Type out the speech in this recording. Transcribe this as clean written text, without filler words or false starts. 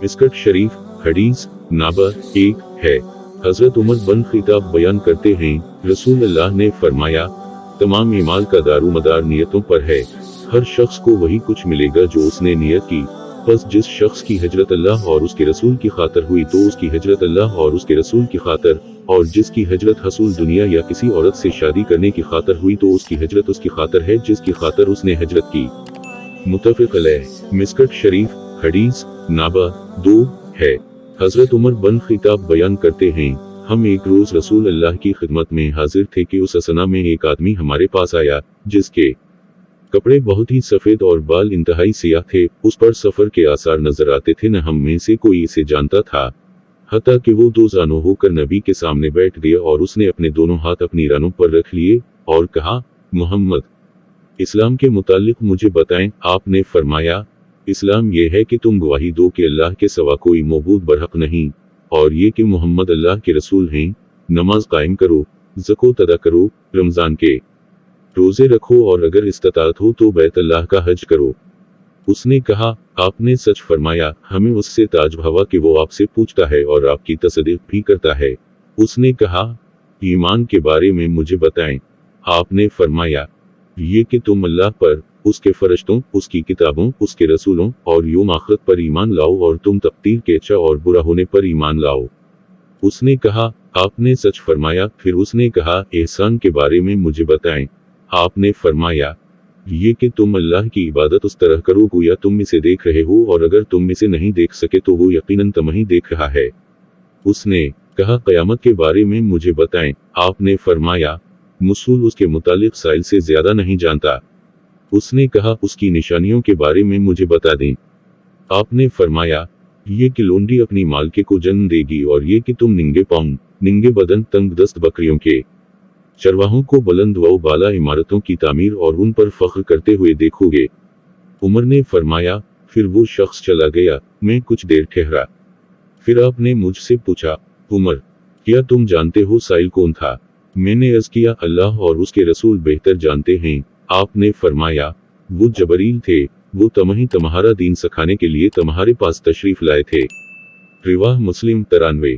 मिस्कट शरीफ हदीस नंबर 1 है। हजरत उमर बन खिताब बयान करते हैं, रसूल अल्लाह ने फरमाया, तमाम ईमाल का दारुमदार नियतों पर है। हर शख्स को वही कुछ मिलेगा जो उसने नियत की। बस जिस शख्स की हिजरत अल्लाह और उसके रसूल की खातर हुई तो उसकी हिजरत अल्लाह और उसके रसूल की खातर, और जिसकी हिजरत हसूल दुनिया या किसी औरत से शादी करने की खातर हुई तो उसकी हिजरत उसकी खातर है जिसकी खातर उसने हिजरत की। मुत्तफ़िक़ अलैह। मिस्कट शरीफ हदीस नंबर 2 है। हजरत उमर बन खिताब बयान करते हैं, हम एक रोज रसूल अल्लाह की खिदमत में हाजिर थे कि उस असना में एक आदमी हमारे पास आया, जिसके कपड़े बहुत ही सफेद और बाल इंतहाई सियाह थे। उस पर सफर के आसार नजर आते थे। न हम में से कोई इसे जानता था, हत्ता कि वो दो जानों होकर नबी के सामने बैठ गया और उसने अपने दोनों हाथ अपनी रानों पर रख लिए और कहा, मोहम्मद, इस्लाम के मुतालिक मुझे बताएं। आपने फरमाया, इस्लाम ये है कि तुम गवाही दो कि अल्लाह के सिवा कोई मौबूद बरहक नहीं, और ये कि मोहम्मद अल्लाह के रसूल हैं। नमाज कायम करो, ज़कात अदा करो, रमजान के रोजे रखो और अगर इस्ताअत हो तो बैत अल्लाह का हज करो। उसने कहा, आपने सच फरमाया। हमें उससे ताज्जुब हुआ कि वो आपसे पूछता है और आपकी तस्दीक भी करता है। उसने कहा, ईमान के बारे में मुझे बताएं। आपने फरमाया, ये कि तुम अल्लाह पर, उसके फरिश्तों, उसकी किताबों, उसके रसूलों और यौम आखिरत पर ईमान लाओ और तुम तकदीर के अच्छा और बुरा होने पर ईमान लाओ। उसने कहा, आपने सच फरमाया। फिर उसने कहा, एहसान के बारे में मुझे बताएं। आपने फरमाया, ये कि तुम अल्लाह की इबादत उस तरह करो गोया तुम इसे देख रहे हो, और अगर तुम इसे नहीं देख सके तो वो यकीनन तुम्हें देख रहा है। उसने कहा, क़यामत के बारे में मुझे बताएं। आपने फरमाया, मुसूल उसके मुतालिक साइल से ज्यादा नहीं जानता। उसने कहा, उसकी निशानियों के बारे में मुझे बता दें। आपने फरमाया, ये कि लोंडी अपनी मालके को जन्म देगी, और ये कि तुम निंगे पाँव, निंगे बदन, तंग दस्त बकरियों के चरवाहों को बुलंद व बाला इमारतों की तामीर और उन पर फख्र करते हुए देखोगे। उमर ने फरमाया, फिर वो शख्स चला गया। मैं कुछ देर ठहरा, फिर आपने मुझसे पूछा, उमर, क्या तुम जानते हो साइल कौन था? मैंने अर्ज़ किया, अल्लाह और उसके रसूल बेहतर जानते हैं। आपने फरमाया, वो जबरील थे। वो तुम्हारा दीन सिखाने के लिए तुम्हारे पास तशरीफ लाए थे। रिवाह मुस्लिम 93।